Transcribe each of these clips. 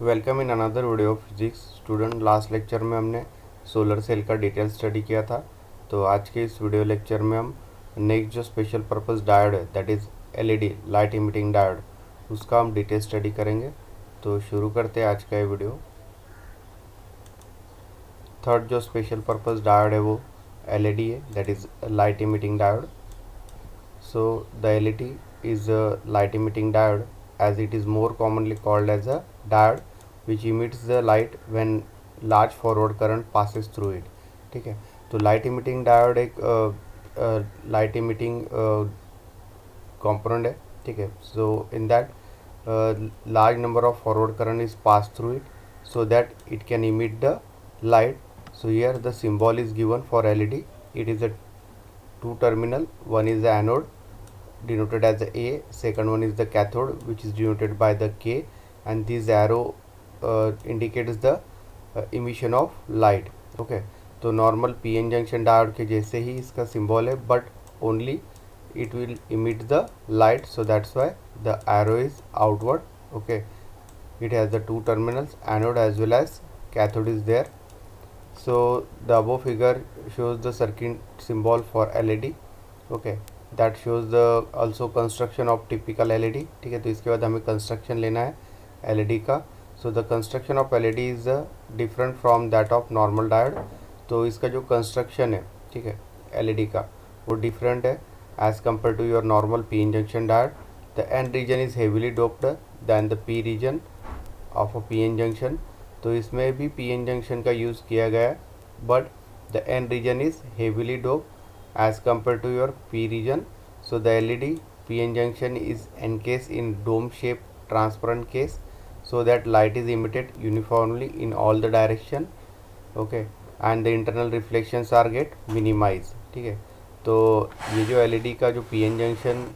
Welcome in another video of physics student. Last lecture में हमने solar cell का detail study किया था। तो आज के इस वीडियो लेक्चर में हम नेक्स्ट जो स्पेशल पर्पस डायोड है that is LED light emitting diode, उसका हम डिटेल स्टडी करेंगे। तो शुरू करते हैं आज का ये वीडियो। थर्ड जो स्पेशल पर्पस डायोड है वो एलईडी है, that is light emitting diode. So the LED is a light emitting diode, as it is more commonly called as a diode which emits the light when large forward current passes through it। ठीक है, तो light emitting diode एक light emitting component है। ठीक है, so in that large number of forward current is passed through it so that it can emit the light. So here the symbol is given for LED. It is a two terminal, one is the anode denoted as the A, second one is the cathode which is denoted by the K, and this arrow indicates the emission of light। okay, तो normal P N junction diode के जैसे ही इसका symbol है, but only it will emit the light, so that's why the arrow is outward। okay, it has the two terminals, anode as well as cathode is there। so the above figure shows the circuit symbol for LED। okay, that shows the also construction of typical LED। ठीक है, तो इसके बाद हमें construction लेना है LED का। so the construction of LED is different from that of normal diode। तो इसका जो कंस्ट्रक्शन है, ठीक है, LED का वो डिफरेंट है as compared to your normal p n junction diode। the n region is heavily doped than the p region of a p n junction। तो इसमें भी p n junction का यूज़ किया गया है, but the n region is heavily doped as compared to your p region। so the LED p n junction is encased in dome shaped transparent case so that light is emitted uniformly in all the direction। okay, and the internal reflections are get minimized। ठीक है, तो ये जो LED का जो P N junction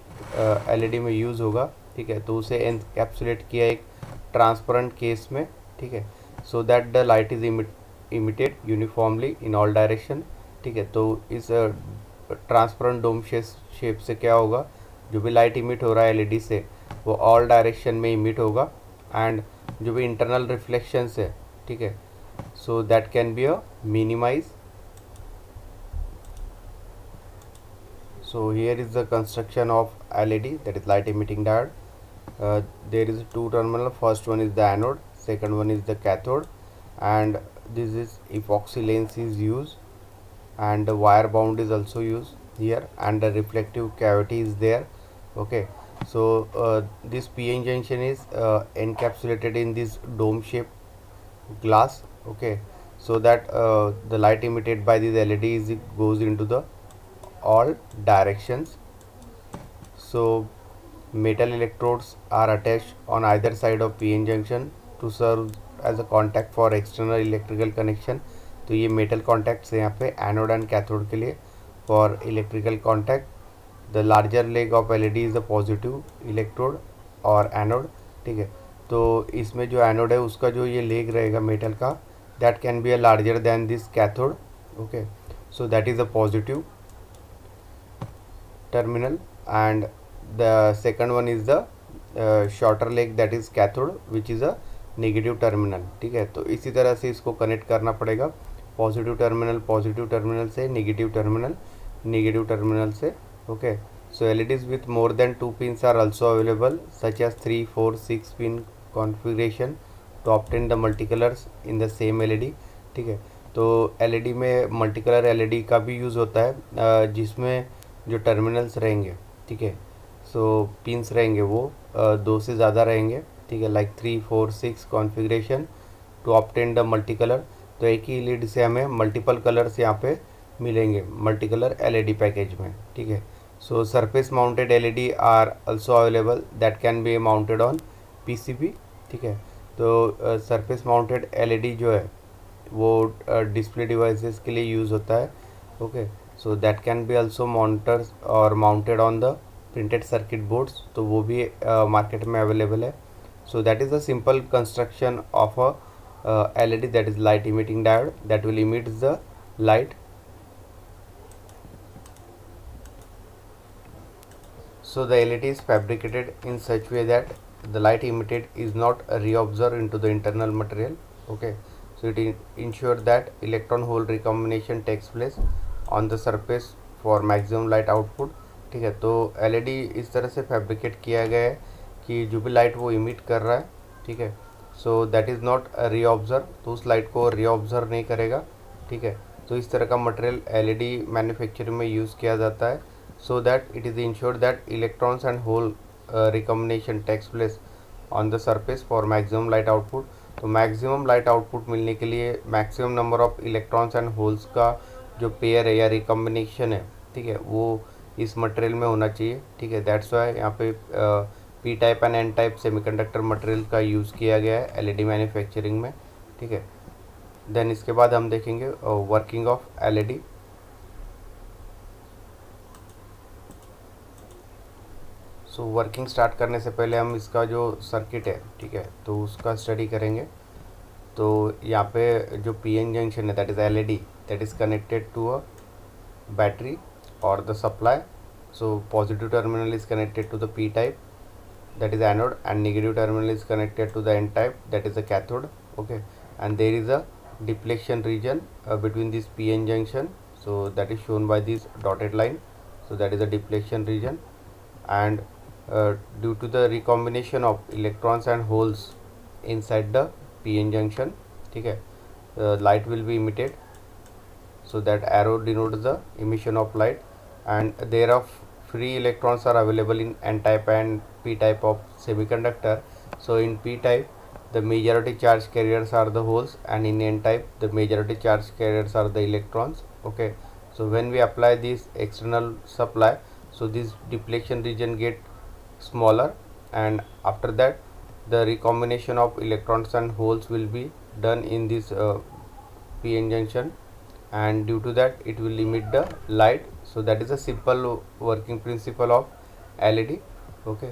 LED में use होगा, ठीक है, तो उसे एनकैप्सुलेट किया एक ट्रांसपेरेंट केस में। ठीक है, so that the light is emitted uniformly in all direction. ठीक है, तो इस ट्रांसपेरेंट डोम शेप से क्या होगा, जो भी लाइट इमिट हो रहा है LED से वो ऑल डायरेक्शन में इमिट होगा, एंड जो भी इंटरनल रिफ्लेक्शंस है, ठीक है, so that can be a minimize। so here is the construction of LED, that is light emitting diode। there is two terminal, first one is the anode, second one is the cathode, and this is epoxy lens is used, and the wire bound is also used here, and the reflective cavity is there। okay, so this PN junction is encapsulated in this dome shaped glass। okay, so that the light emitted by these LEDs goes into the all directions। so metal electrodes are attached on either side of PN junction to serve as a contact for external electrical connection। तो ये metal contacts है यहाँ पे anode and cathode के लिए for electrical contact. The larger leg of LED is the positive electrode और anode. ठीक है, तो इसमें जो एनोड है उसका जो ये लेग रहेगा मेटल का, that can be a larger than this cathode। okay, so that is a positive terminal, and the second one is the shorter leg, that is cathode, which is a negative terminal। ठीक है, तो इसी तरह से इसको connect करना पड़ेगा, positive terminal से नेगेटिव टर्मिनल से। Okay, so LEDs with more than 2 pins are also available, such as 3, 4, 6 pin configuration to obtain the multicolors in the same LED। ठीक है, तो LED में मल्टीकलर LED का भी यूज़ होता है, जिसमें जो टर्मिनल्स रहेंगे, ठीक है, सो पिंस रहेंगे वो दो से ज़्यादा रहेंगे। ठीक है, like 3, 4, 6 configuration to obtain the multi colour. तो एक ही LED से हमें मल्टीपल कलर्स यहाँ पे मिलेंगे मल्टी कलर LED पैकेज में। ठीक है, so surface mounted LED are also available, that can be mounted on PCB। ठीक है, तो सरफेस माउंटेड LED जो है वो डिस्प्ले डिवाइसेस के लिए यूज़ होता है। Okay, so that can be also mounters और mounted on the printed circuit boards, तो वो भी मार्केट में अवेलेबल है। So that is the simple construction of a LED, that is light emitting diode, that will emit the light। so the LED is fabricated in such way that the light emitted is not reabsorbed into the internal material. Okay, so it ensures that electron hole recombination takes place on the surface for maximum light output. ठीक है, तो LED इस तरह से fabricate किया गया है कि जो भी लाइट वो इमिट कर रहा है, ठीक है, सो दैट इज़ नॉट रीऑब्जर्व, तो उस लाइट को रीऑब्जर्व नहीं करेगा। ठीक है, तो इस तरह का मटेरियल एलईडी मैन्युफैक्चरिंग में यूज़ किया जाता है, so that it is ensured that electrons and hole recombination takes place on the surface for maximum light output. तो मैक्सिमम लाइट आउटपुट मिलने के लिए maximum number of electrons and holes का जो पेयर है या रिकम्बिनेशन है, ठीक है, वो इस मटेरियल में होना चाहिए। ठीक है, दैट्स वाई यहाँ पे P type and N type semiconductor material का यूज़ किया गया है एलईडी मैन्युफैक्चरिंग में। ठीक है, देन इसके बाद हम देखेंगे working of LED. So working start करने से पहले हम इसका जो सर्किट है, ठीक है, तो उसका स्टडी करेंगे। तो यहाँ पे जो पीएन जंक्शन है that is LED that is connected to a battery or the supply. So positive terminal is connected to the p type, that is anode, and negative terminal is connected to the n type, that is the cathode. Okay, and there is a depletion region between this pn junction, so that is shown by this dotted line. So that is the depletion region, and due to the recombination of electrons and holes inside the pn junction, okay, light will be emitted. So that arrow denotes the emission of light, and thereof free electrons are available in n type and p type of semiconductor. So in p type the majority charge carriers are the holes, and in n type the majority charge carriers are the electrons. Okay, so when we apply this external supply, so this depletion region get smaller, and after that the recombination of electrons and holes will be done in this p-n junction, and due to that it will emit the light. So that is a simple working principle of LED. Okay,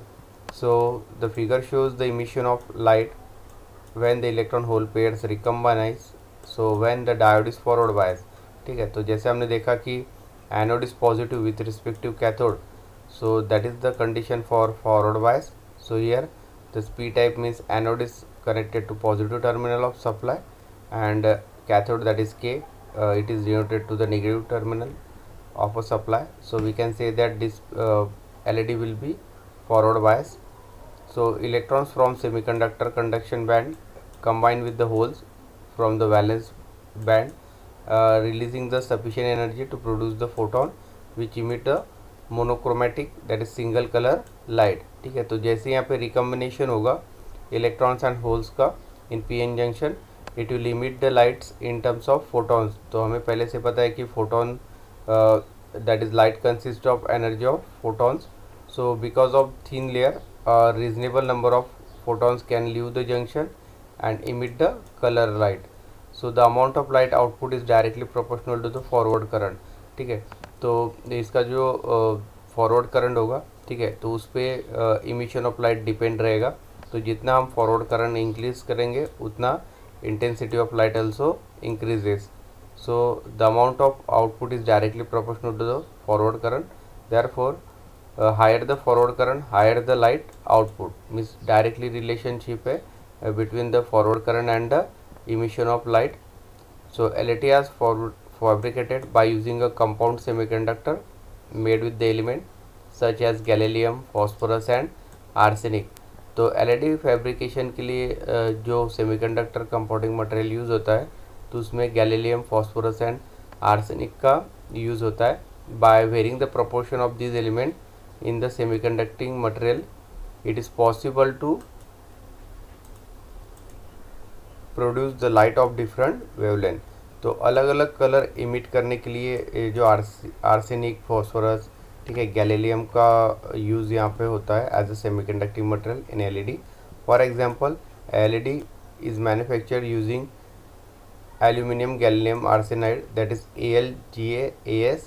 so the figure shows the emission of light when the electron hole pairs recombine. So when the diode is forward bias, ठीक है, तो जैसे हमने देखा कि anode is positive with respective cathode, so that is the condition for forward bias. So here this p type means anode is connected to positive terminal of supply, and cathode, that is K, it is denoted to the negative terminal of a supply. So we can say that this LED will be forward bias. So electrons from semiconductor conduction band combine with the holes from the valence band, releasing the sufficient energy to produce the photon which emit a monochromatic, that is single colour light. ठीक है, तो जैसे यहाँ पे recombination होगा electrons and holes का in PN junction, it will emit the lights in terms of photons. तो हमें पहले से पता है कि photon, that is light consist of energy of photons. So because of thin layer, reasonable number of photons can leave the junction and emit the color light. So the amount of light output is directly proportional to the forward current. ठीक है, तो इसका जो forward current होगा, ठीक है, तो उस पर इमिशन ऑफ लाइट डिपेंड रहेगा. तो जितना हम फॉरवर्ड करंट इंक्रीज करेंगे उतना intensity of light also increases. So the amount of output is directly proportional to the forward current. Therefore higher the forward current higher the light output, means directly relationship है between the forward current and the emission of light. So LET is fabricated by using a compound semiconductor made with the element such as gallium, phosphorus and arsenic. तो LED fabrication के लिए जो semiconductor compounding material use होता है, तो उसमें gallium, phosphorus and arsenic का use होता है. By varying the proportion of this element in the semiconducting material, it is possible to produce the light of different wavelength. तो अलग अलग कलर इमिट करने के लिए जो आर्सेनिक, फॉस्फोरस, ठीक है, गैलीलियम का यूज़ यहाँ पे होता है as a semiconducting material in LED. For example, LED is manufactured using aluminium gallium arsenide, that is AlGaAs.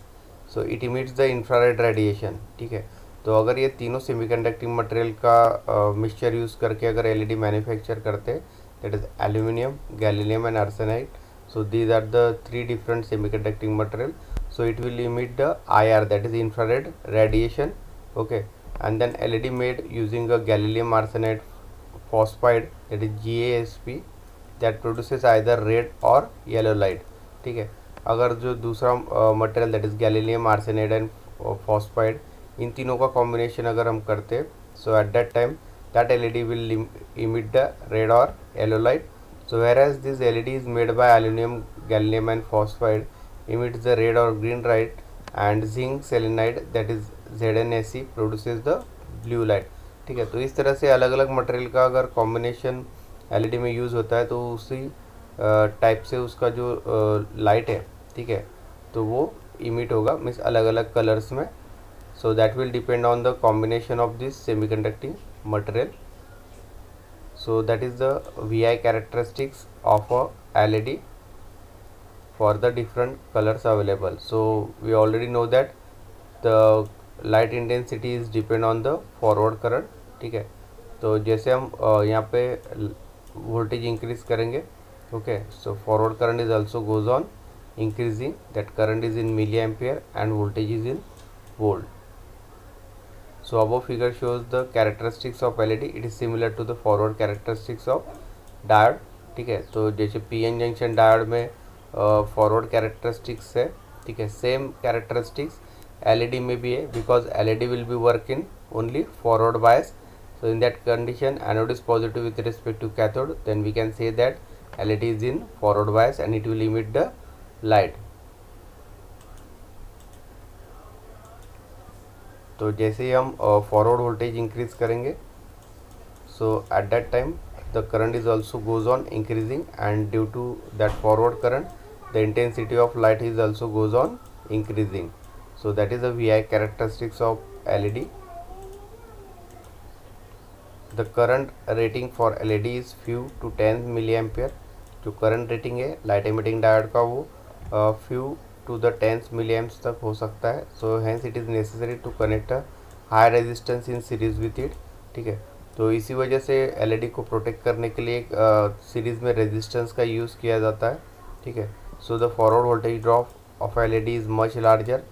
So it emits the infrared radiation. ठीक है, तो अगर ये तीनों सेमीकंडक्टिंग मटेरियल का मिक्सचर यूज़ करके अगर एलईडी मैन्युफैक्चर करते, that is aluminum, gallium and arsenide. So these are the three different semiconducting material. So it will emit the IR, that is infrared radiation. Okay, and then LED made using a gallium arsenide phosphide, that is GaSP, that produces either red or yellow light. ठीक है, अगर जो दूसरा material that is gallium arsenide and phosphide, इन तीनों का combination अगर हम करते, so at that time that LED will emit the red or yellow light. So whereas this LED is made by aluminum, gallium and phosphide emits the red or green light, and zinc selenide, that is ZnSe, produces the blue light. ठीक है, तो इस तरह से अलग अलग material का अगर कॉम्बिनेशन LED में यूज़ होता है तो उसी टाइप से उसका जो लाइट है, ठीक है, तो वो इमिट होगा, मीन्स अलग अलग कलर्स में. So that will depend on the combination of this semiconducting material. So that is the VI characteristics of a LED for the different colors available. So we already know that the light intensity is depend on the forward current. ठीक है, तो जैसे हम यहाँ पे voltage increase करेंगे, okay, so forward current is also goes on increasing, that current is in milli ampere and voltage is in volt. So above figure shows the characteristics of LED. It is similar to the forward characteristics of diode. ठीक है, तो जैसे PN junction diode में forward characteristics है, ठीक है, same characteristics LED में भी है, because LED will be work in only forward bias. So in that condition, anode is positive with respect to cathode, then we can say that LED is in forward bias and it will emit the light. तो जैसे ही हम forward voltage increase करेंगे, so at that time the current is also goes on increasing, and due to that forward current the intensity of light is also goes on increasing. So that is the VI characteristics of LED. The current rating for LED is few to 10 milli ampere. जो current rating है light emitting diode का वो few to the 10 milli amps तक हो सकता है. So hence it is necessary to connect a high resistance in series with it. ठीक है, तो इसी वजह से LED को प्रोटेक्ट करने के लिए एक सीरीज़ में रेजिस्टेंस का यूज़ किया जाता है. ठीक है, so the forward voltage drop of LED is much larger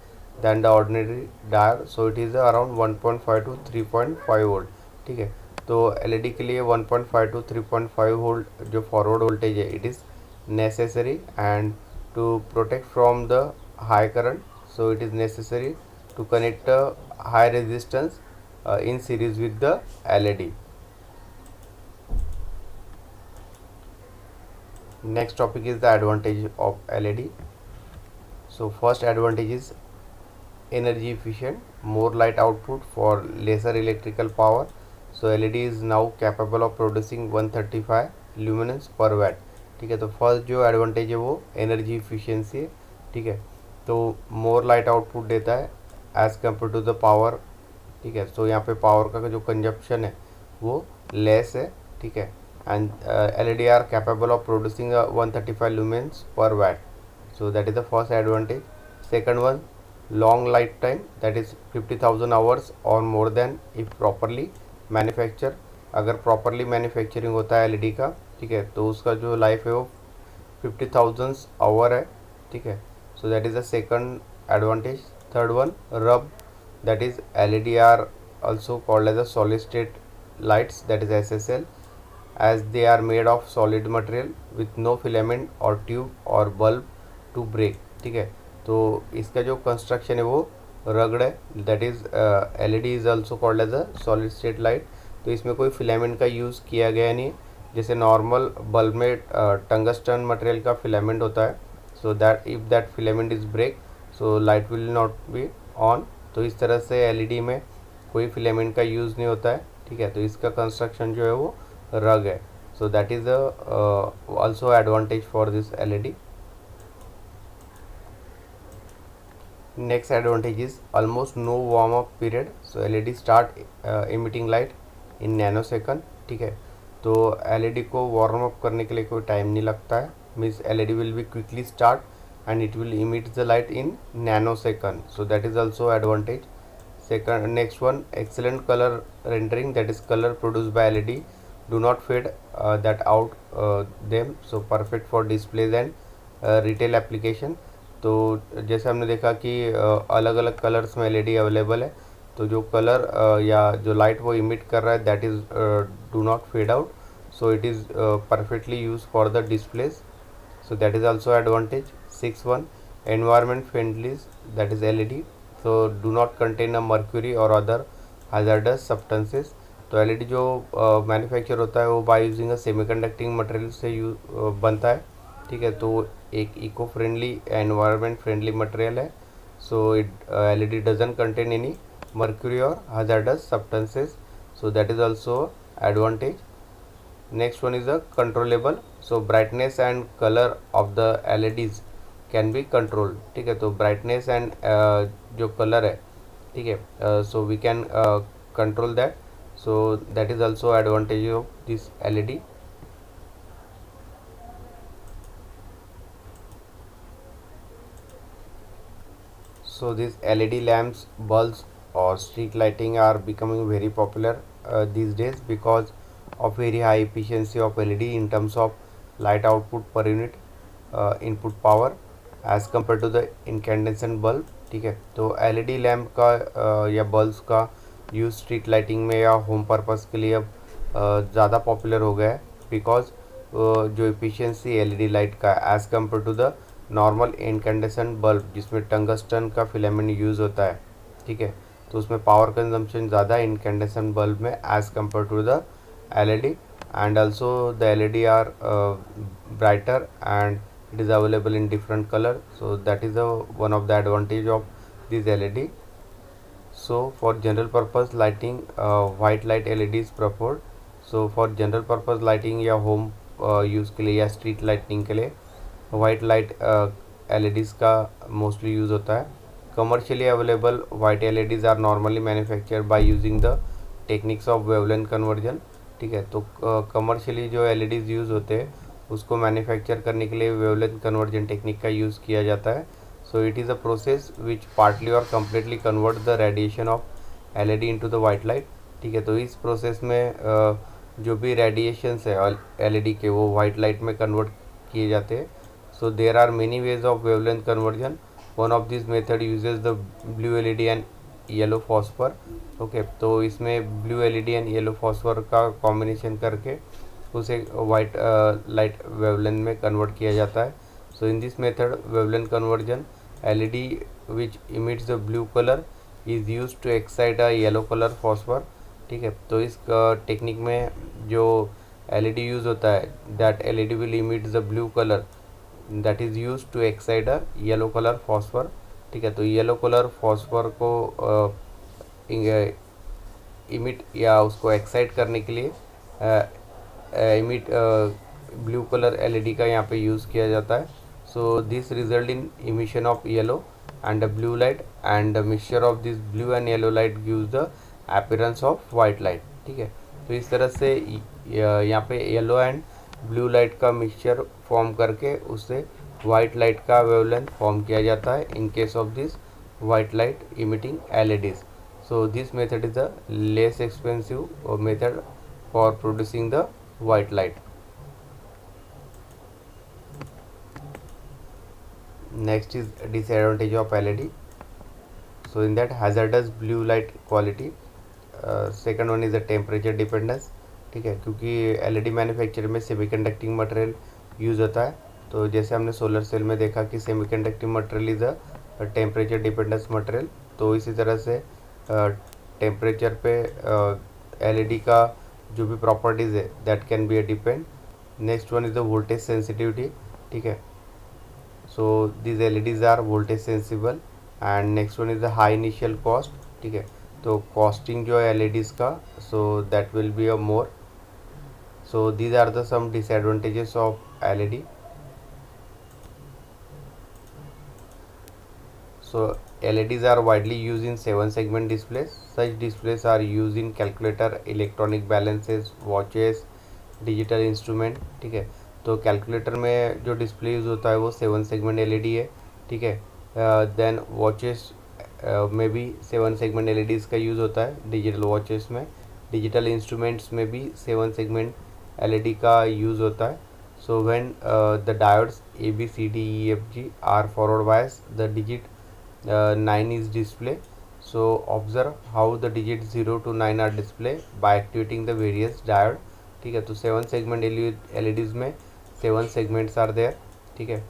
than the ordinary diode. So it is around 1.5 to 3.5 volt. ठीक है, तो LED के लिए 1.5 to 3.5 वोल्ट जो फॉरवर्ड वोल्टेज है, it is necessary, and to protect from the high current, so it is necessary to connect a high resistance in series with the LED. Next topic is the advantage of LED. So first advantage is energy efficient, more light output for lesser electrical power. So LED is now capable of producing 135 lumens per watt. ठीक है, तो first जो advantage है वो energy efficiency है. ठीक है, तो मोर लाइट आउटपुट देता है as compare to the power. ठीक है, तो यहाँ पे पावर का जो कंजप्शन है वो लेस है. ठीक है, and LED are capable of producing 135 lumens per watt. So that is the first advantage. Second one, long life time, that is 50,000 hours और more than if properly manufacture. अगर properly manufacturing होता है LED का, ठीक है, तो उसका जो लाइफ है वो 50,000 आवर है. ठीक है, so that is the second advantage. Third one, rub, that is LED are also called as a solid state lights, that is SSL, as they are made of solid material with no filament और tube और bulb to break. ठीक है, तो इसका जो construction है वो rugged है, that is LED is also called as a solid state light. तो इसमें कोई फिलामेंट का यूज़ किया गया नहीं, जैसे नॉर्मल बल्ब में टंगस्टन मटेरियल का फिलामेंट होता है. So that if that filament is break, so light will not be on. तो इस तरह से LED में कोई फिलामेंट का यूज़ नहीं होता है. ठीक है, तो इसका कंस्ट्रक्शन जो है वो रग है. So that is also advantage for this LED. Next advantage is almost no warm up period. So LED start emitting light in nanosecond. ठीक है, तो LED को वार्म अप करने के लिए कोई टाइम नहीं लगता है, means LED will be quickly start and it will emit the light in nanosecond. So that is also advantage. Second, next one, excellent colour rendering, that is colour produce by LED do not fade that out them. So perfect for displays and retail application. तो जैसे हमने देखा कि अलग अलग colours में LED available है, तो जो कलर या जो लाइट वो इमिट कर रहा है that is do not fade out, so it is perfectly used for the displays, so that is also advantage. 6 1 environment friendly, that is LED, so do not contain a mercury or other hazardous substances. तो LED जो manufacture होता है वो by using a semiconducting material से बनता है, ठीक है। तो एक eco friendly environment friendly material है, so it LED doesn't contain any mercury or hazardous substances, so that is also advantage. Next one is a controllable, so brightness and color of the LEDs can be controlled, ठीक है। तो brightness and जो color है, ठीक है, so we can control that, so that is also advantage of this LED. So these LED lamps, bulbs or street lighting are becoming very popular these days because of very high efficiency of LED in terms of light output per unit input power as compared to the incandescent bulb, ठीक है। तो LED lamp का या bulbs का use street lighting में या home purpose के लिए अब ज़्यादा पॉपुलर हो गया है, बिकॉज जो एफिशिएंसी LED लाइट का as compare to the normal incandescent bulb जिसमें टंगस्टन का फिलामेंट यूज़ होता है, ठीक है, तो उसमें पावर कंजम्पशन ज़्यादा है इनकैंडेसेंट बल्ब में as compare to the LED, and also the LED are brighter and it is available in different color, so that is one of the advantage of this LED. So for general purpose lighting white light LED is preferred, so for general purpose lighting या home use के लिए या street lighting के लिए white light LEDs का mostly use होता है। Commercially available white LEDs are normally manufactured by using the techniques of wavelength conversion, ठीक है। तो कमर्शियली जो LEDs यूज़ होते हैं उसको मैन्युफैक्चर करने के लिए वेवलेंथ कन्वर्जन टेक्निक का यूज़ किया जाता है। So it is a process which partly और completely convert the radiation of LED into the white light, ठीक है। तो इस प्रोसेस में जो भी रेडिएशंस है LED के वो वाइट लाइट में कन्वर्ट किए जाते हैं। So there are many ways of wavelength conversion. One of these method uses the blue LED and yellow phosphor. Okay, तो इसमें blue LED and yellow phosphor का combination करके उसे white light wavelength में convert किया जाता है। So in this method wavelength conversion LED which emits the blue color is used to excite a yellow color phosphor, ठीक है। तो इस टेक्निक में जो LED यूज़ होता है that LED will emit the blue color that is used to excite a yellow color phosphor, ठीक है। तो येलो कलर फॉस्फर को इमिट या उसको एक्साइट करने के लिए इमिट ब्लू कलर LED का यहाँ पे यूज़ किया जाता है। So this result in emission of yellow and blue light and mixture of this blue and yellow light gives the appearance of white light, ठीक है। तो इस तरह से यहाँ पे येलो एंड ब्लू लाइट का मिक्सचर फॉर्म करके उससे वाइट लाइट का वेवलेंथ फॉर्म किया जाता है in case of this white light emitting LEDs. So this method is the less expensive method for producing the white light. Next is disadvantage of LED. So in that hazardous blue light quality. Second one is the temperature dependence, ठीक है, क्योंकि LED manufacture में semiconducting material use होता है। तो जैसे हमने solar cell में देखा कि semiconducting material is a temperature dependence material, तो इसी तरह से टेम्परेचर पे LED का जो भी प्रॉपर्टीज़ है that can be a depend. Next one is the voltage sensitivity, ठीक है. So this LEDs are voltage sensible. And next one is the high initial cost, ठीक है. तो कॉस्टिंग जो है LEDs का, so that will be a more. So these are the some disadvantages of LED. So LEDs are widely used in 7 segment displays. Such displays are used in calculator, electronic balances, watches, digital instrument, ठीक है. तो calculator में जो display use होता है वो 7 segment LED है, ठीक है. देन वॉचेस में भी 7 सेगमेंट LEDs का यूज़ होता है डिजिटल वॉचेस में. डिजिटल इंस्ट्रूमेंट्स में भी 7 सेगमेंट LED का यूज़ होता है. So when the diodes ABCDEFG are forward bias the digit 9 is display. So observe how the digits 0 to 9 are displayed by activating the various diode. ठीक है, तो 7 segment LEDs में 7 segments are there. ठीक है,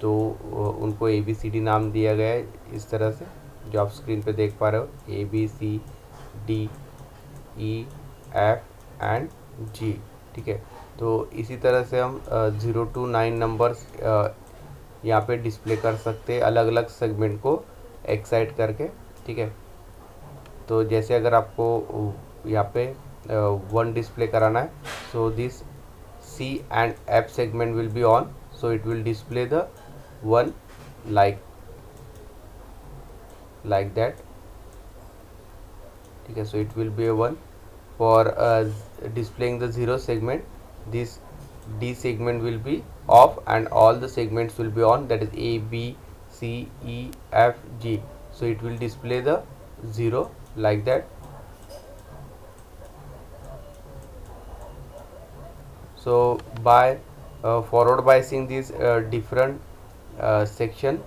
तो उनको ABCD नाम दिया गया है इस तरह से जो आप स्क्रीन पे देख पा रहे हो, ABCDEFG. ठीक है, तो इसी तरह से हम 0 to 9 नंबर्स यहाँ पे डिस्प्ले कर सकते हैं अलग अलग सेगमेंट को एक्साइट करके. ठीक है, तो जैसे अगर आपको यहाँ पे 1 डिस्प्ले कराना है, so this C and F segment will be on, so it will display the 1 like that. ठीक है, so it will be a 1. For displaying the 0 segment, this D segment will be off and all the segments will be on, that is A, B, C, E, F, G. So it will display the 0 like that. So by forward biasing these different section,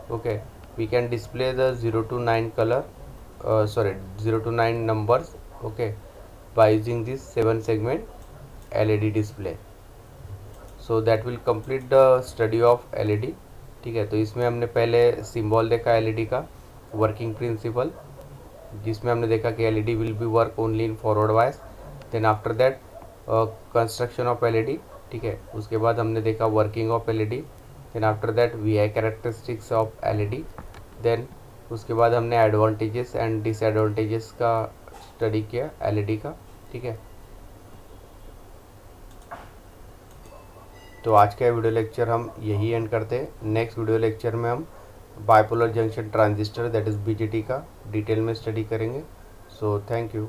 okay, we can display the 0 to 9 color 0 to 9 numbers, okay, by using this 7 segment LED display. So that will complete the study of LED. ठीक है, तो इसमें हमने पहले symbol देखा LED का working principle, जिसमें हमने देखा कि LED will be work only in forward bias. Then after that construction of LED. ठीक है, उसके बाद हमने देखा working of LED. Then after that VI characteristics of LED. Then उसके बाद हमने एडवांटेजेस एंड डिसएडवांटेजेस का स्टडी किया LED का. ठीक है, तो आज का वीडियो लेक्चर हम यही एंड करते हैं. नेक्स्ट वीडियो लेक्चर में हम bipolar junction transistor that is BJT का डिटेल में स्टडी करेंगे. So thank you.